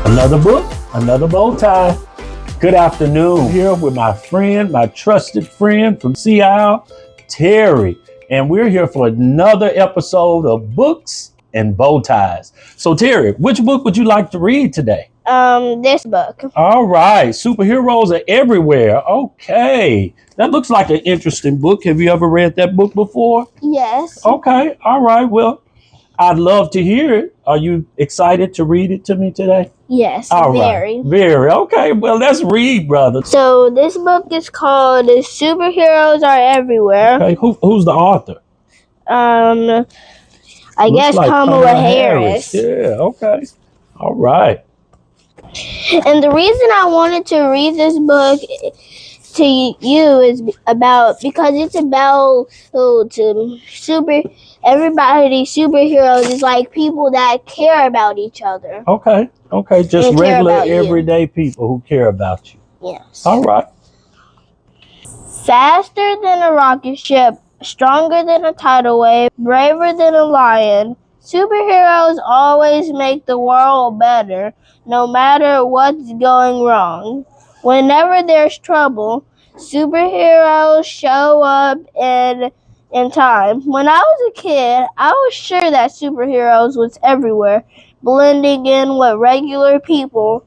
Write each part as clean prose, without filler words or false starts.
Another book, another bow tie. Good afternoon. Here with my friend, my trusted friend from Seattle, Terry. And we're here for another episode of Books and Bow Ties. So Terry, which book would you like to read today? This book. All right. Superheroes are everywhere. Okay. That looks like an interesting book. Have you ever read that book before? Yes. Okay. All right. Well, I'd love to hear it. Are you excited to read it to me today? Yes, All very. right. Very. Okay. Well, let's read, brother. So this book is called Superheroes Are Everywhere. Okay. Who's the author? I Looks guess like Kamala Harris. Yeah. Okay. All right. And the reason I wanted to read this book to you is because it's about everybody. Superheroes is like people that care about each other. Okay. Okay. Just And care regular, about you. everyday people who care about you. Yes. All right. Faster than a rocket ship, stronger than a tidal wave, braver than a lion. Superheroes always make the world better, no matter what's going wrong. Whenever there's trouble, superheroes show up in time. When I was a kid, I was sure that superheroes was everywhere, blending in with regular people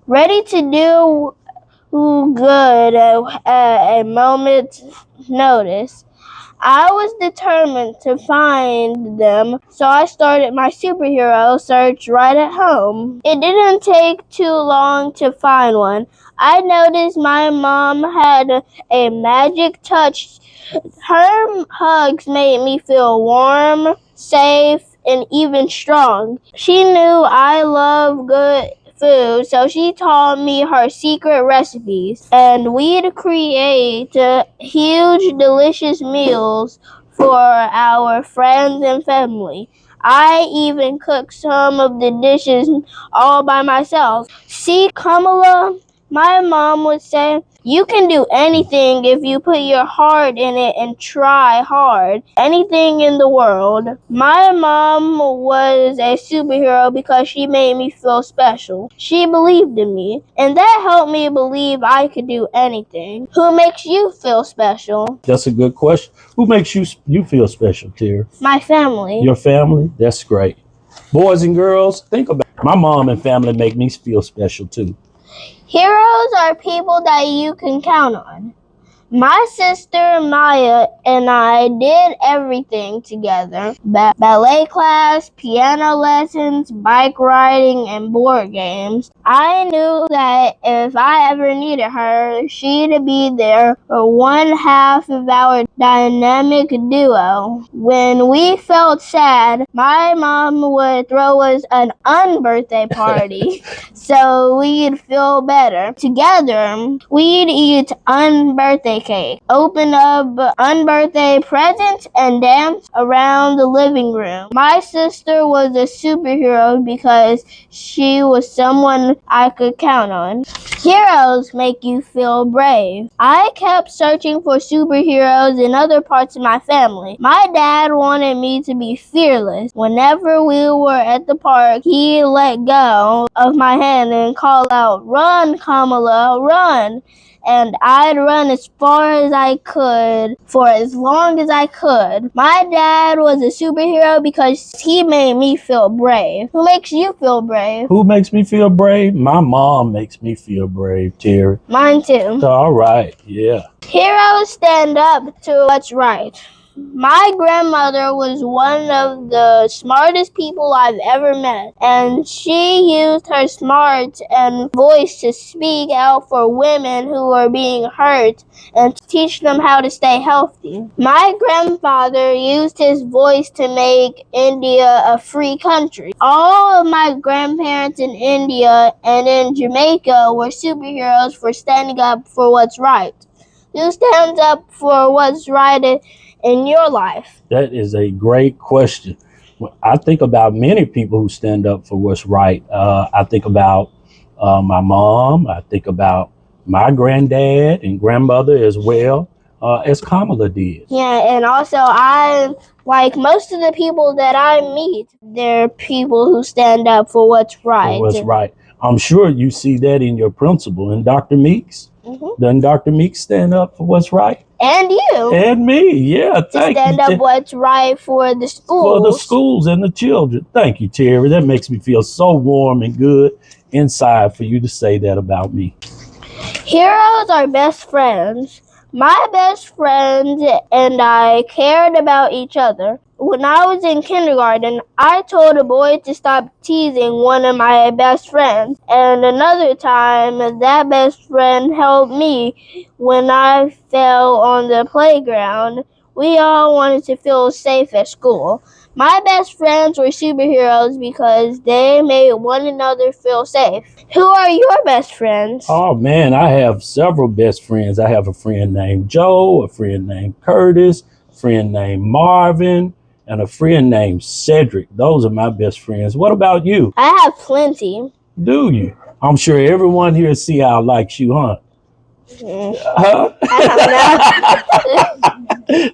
ready to do good at a moment's notice. I was determined to find them, so I started my superhero search right at home. It didn't take too long to find one. I noticed my mom had a magic touch. Her hugs made me feel warm, safe, and even strong. She knew I love good food, so she taught me her secret recipes, and we'd create huge, delicious meals for our friends and family. I even cooked some of the dishes all by myself. See, Kamala, my mom would say, you can do anything if you put your heart in it and try hard. Anything in the world. My mom was a superhero because she made me feel special. She believed in me, and that helped me believe I could do anything. Who makes you feel special? That's a good question. Who makes you feel special, Terry? My family. Your family? That's great. Boys and girls, think about it. My mom and family make me feel special too. Heroes are people that you can count on. My sister Maya and I did everything together. Ballet class, piano lessons, bike riding, and board games. I knew that if I ever needed her, she'd be there for one half of our dynamic duo. When we felt sad, my mom would throw us an unbirthday party so we'd feel better. Together, we'd eat unbirthday cake, open up unbirthday presents, and dance around the living room. My sister was a superhero because she was someone I could count on. Heroes make you feel brave. I kept searching for superheroes in other parts of my family. My dad wanted me to be fearless. Whenever we were at the park, he let go of my hand and call out, "Run, Kamala, run!" And I'd run as far as I could for as long as I could. My dad was a superhero because he made me feel brave. Who makes you feel brave? Who makes me feel brave? My mom makes me feel brave, Terry. Mine too. All right, yeah. Heroes stand up to what's right. My grandmother was one of the smartest people I've ever met, and she used her smarts and voice to speak out for women who were being hurt and teach them how to stay healthy. My grandfather used his voice to make India a free country. All of my grandparents in India and in Jamaica were superheroes for standing up for what's right. Who stands up for what's right in your life? That is a great question. I think about many people who stand up for what's right. I think about my mom. I think about my granddad and grandmother as well. as Kamala did. Yeah, and also I like most of the people that I meet, they're people who stand up for what's right. For what's right. I'm sure you see that in your principal and Dr. Meeks. Mm-hmm. Doesn't Dr. Meeks stand up for what's right? And you. And me, yeah. Thank you. Stand up what's right for the schools. For the schools and the children. Thank you, Terry. That makes me feel so warm and good inside for you to say that about me. Heroes are best friends. My best friend and I cared about each other. When I was in kindergarten, I told a boy to stop teasing one of my best friends. And another time, that best friend helped me when I fell on the playground. We all wanted to feel safe at school. My best friends were superheroes because they made one another feel safe. Who are your best friends? Oh, man, I have several best friends. I have a friend named Joe, a friend named Curtis, a friend named Marvin, and a friend named Cedric. Those are my best friends. What about you? I have plenty. Do you? I'm sure everyone here at CI likes you, huh? Huh? I don't know.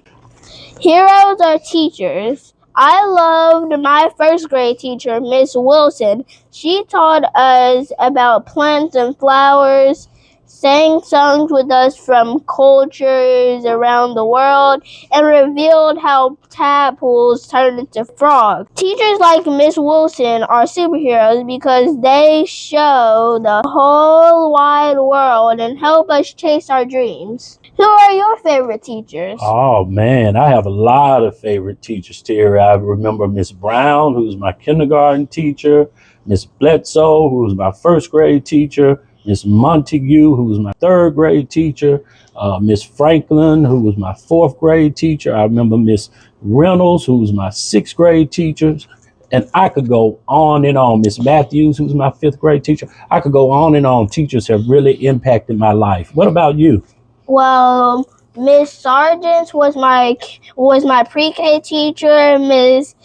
Heroes are teachers. I loved my first grade teacher, Miss Wilson. She taught us about plants and flowers, sang songs with us from cultures around the world, and revealed how tadpoles turn into frogs. Teachers like Miss Wilson are superheroes because they show the whole wide world and help us chase our dreams. Who are your favorite teachers? Oh, man, I have a lot of favorite teachers, Terry. I remember Miss Brown, who was my kindergarten teacher, Miss Bledsoe, who was my first grade teacher, Miss Montague, who was my third grade teacher, Miss Franklin, who was my fourth grade teacher. I remember Miss Reynolds, who was my sixth grade teacher. And I could go on and on. Miss Matthews, who was my fifth grade teacher. I could go on and on. Teachers have really impacted my life. What about you? Well, Miss Sargent was my pre-K teacher. Miss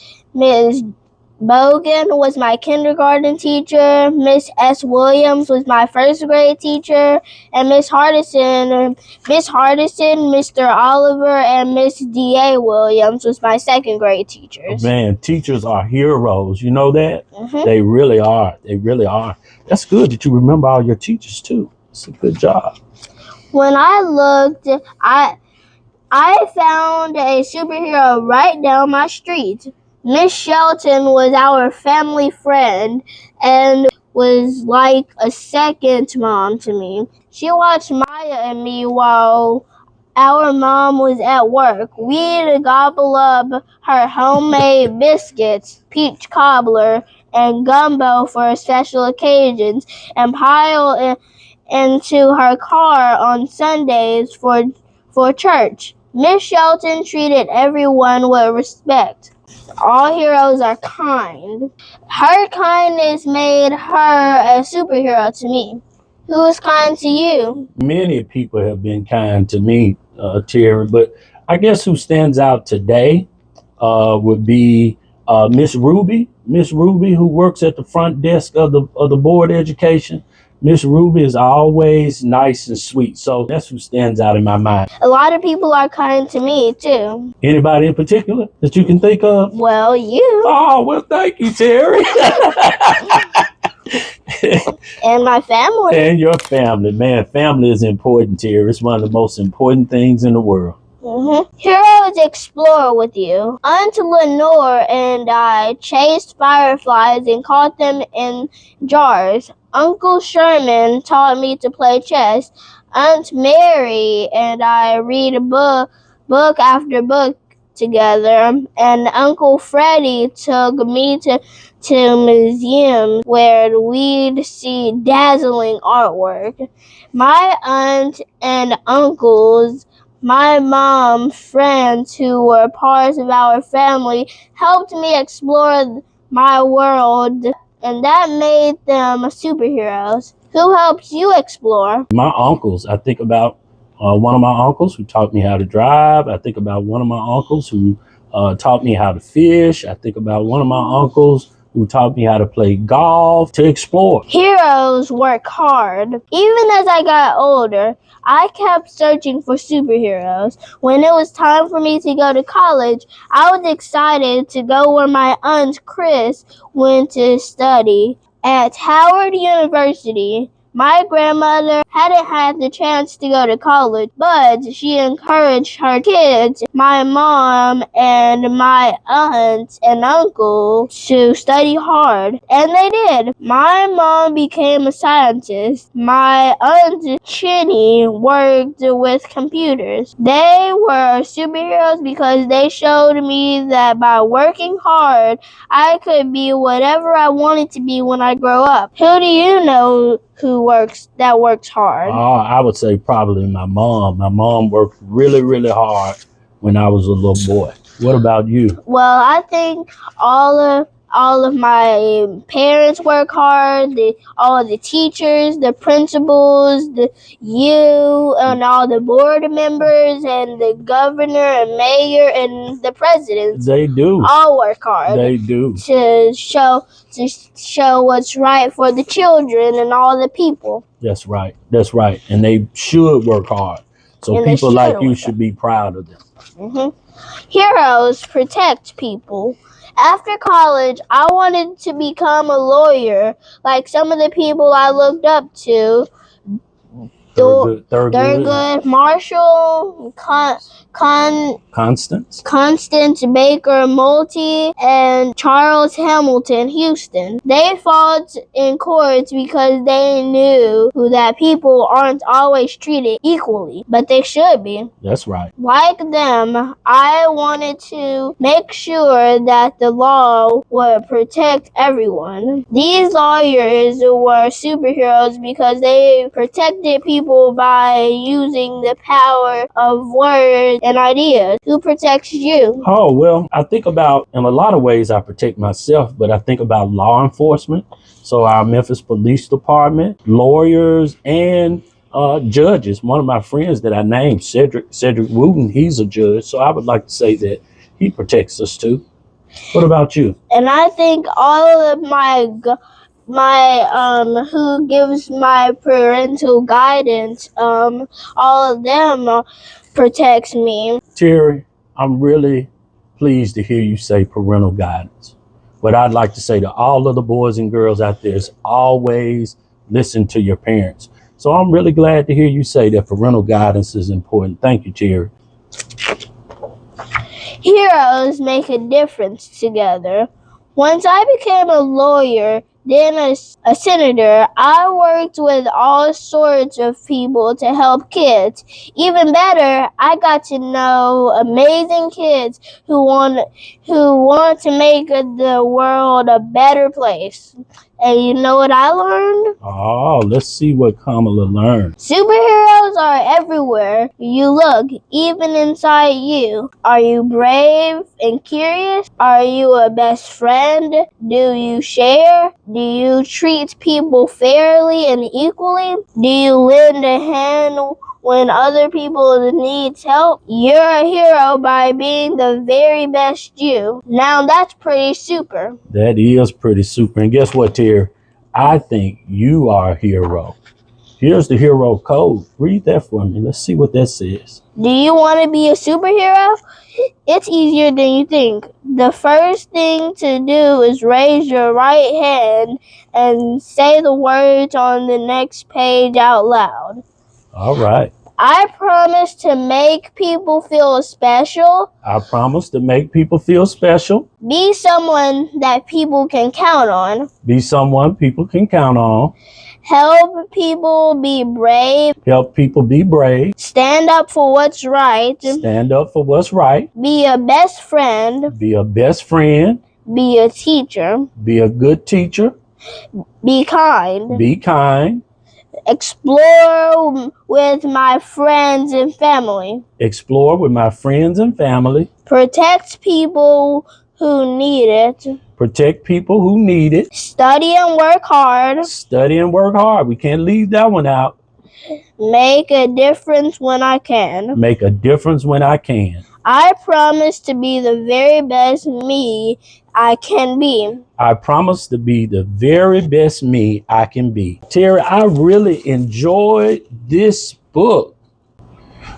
Bogan was my kindergarten teacher. Miss S. Williams was my first grade teacher, and Miss Hardison, Mr. Oliver, and Miss D.A. Williams was my second grade teachers. Man, teachers are heroes. You know that? Mm-hmm. They really are. They really are. That's good that you remember all your teachers too. It's a good job. When I looked, I found a superhero right down my street. Miss Shelton was our family friend and was like a second mom to me. She watched Maya and me while our mom was at work. We'd gobble up her homemade biscuits, peach cobbler, and gumbo for special occasions and pile into her car on Sundays for church. Miss Shelton treated everyone with respect. All heroes are kind. Her kindness made her a superhero to me. Who is kind to you? Many people have been kind to me, Terry, but I guess who stands out today would be Miss Ruby. Miss Ruby, who works at the front desk of the board of education. Miss Ruby is always nice and sweet, so that's who stands out in my mind. A lot of people are kind to me too. Anybody in particular that you can think of? Well, you. Oh, well, thank you, Terry. And my family. And your family. Man, family is important, Terry. It's one of the most important things in the world. Mm-hmm. Heroes explore with you. Aunt Lenore and I chased fireflies and caught them in jars. Uncle Sherman taught me to play chess. Aunt Mary and I read book after book together. And Uncle Freddie took me to museums where we'd see dazzling artwork. My aunt and uncles, my mom, friends who were parts of our family helped me explore my world, and that made them superheroes. Who helps you explore? My uncles. I think about one of my uncles who taught me how to drive. I think about one of my uncles who taught me how to fish. I think about one of my uncles who taught me how to play golf, to explore. Heroes work hard. Even as I got older, I kept searching for superheroes. When it was time for me to go to college, I was excited to go where my aunt Chris went to study at Howard University. My grandmother hadn't had the chance to go to college, but she encouraged her kids, my mom and my aunt and uncle, to study hard. And they did. My mom became a scientist. My aunt Chinny worked with computers. They were superheroes because they showed me that by working hard, I could be whatever I wanted to be when I grow up. Who do you know who works hard? I would say probably my mom. My mom worked really, really hard when I was a little boy. What about you? Well, I think all of my parents work hard. All of the teachers, the principals, you and all the board members and the governor and mayor and the presidents. They do. All work hard. They do. To show what's right for the children and all the people. That's right. That's right. And they should work hard. So And people like you should be proud of them. Mm-hmm. Heroes protect people. After college, I wanted to become a lawyer, like some of the people I looked up to. Thurgood Marshall, Constance Baker Moulty, and Charles Hamilton Houston. They fought in courts because they knew that people aren't always treated equally, but they should be. That's right. Like them, I wanted to make sure that the law would protect everyone. These lawyers were superheroes because they protected people by using the power of words and ideas. Who protects you? Oh, well, I think about, in a lot of ways, I protect myself, but I think about law enforcement. So our Memphis Police Department, lawyers, and judges. One of my friends that I named, Cedric Wooten, he's a judge. So I would like to say that he protects us too. What about you? And I think all of my who gives my parental guidance, all of them protects me. Terry, I'm really pleased to hear you say parental guidance. What I'd like to say to all of the boys and girls out there is always listen to your parents. So I'm really glad to hear you say that parental guidance is important. Thank you, Terry. Heroes make a difference together. Once I became a lawyer, then a senator, I worked with all sorts of people to help kids. Even better, I got to know amazing kids who want to make the world a better place. And you know what I learned? Oh, let's see what Kamala learned. Superheroes are everywhere you look, even inside you. Are you brave and curious? Are you a best friend? Do you share? Do you treat people fairly and equally? Do you lend a hand when other people need help? You're a hero by being the very best you. Now that's pretty super. That is pretty super. And guess what, Terry? I think you are a hero. Here's the hero code. Read that for me. Let's see what that says. Do you want to be a superhero? It's easier than you think. The first thing to do is raise your right hand and say the words on the next page out loud. All right. I promise to make people feel special. I promise to make people feel special. Be someone that people can count on. Be someone people can count on. Help people be brave. Help people be brave. Stand up for what's right. Stand up for what's right. Be a best friend. Be a best friend. Be a teacher. Be a good teacher. Be kind. Be kind. Explore with my friends and family. Explore with my friends and family. Protect people who need it. Protect people who need it. Study and work hard. Study and work hard. We can't leave that one out. Make a difference when I can. Make a difference when I can. I promise to be the very best me I can be. I promise to be the very best me I can be. Terry, I really enjoyed this book.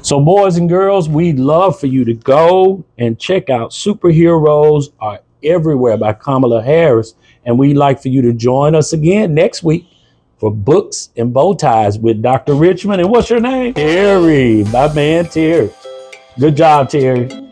So boys and girls, we'd love for you to go and check out Superheroes Are Everywhere by Kamala Harris. And we'd like for you to join us again next week for Books and Bowties with Dr. Richmond. And what's your name? Terry, my man Terry. Good job, Terry.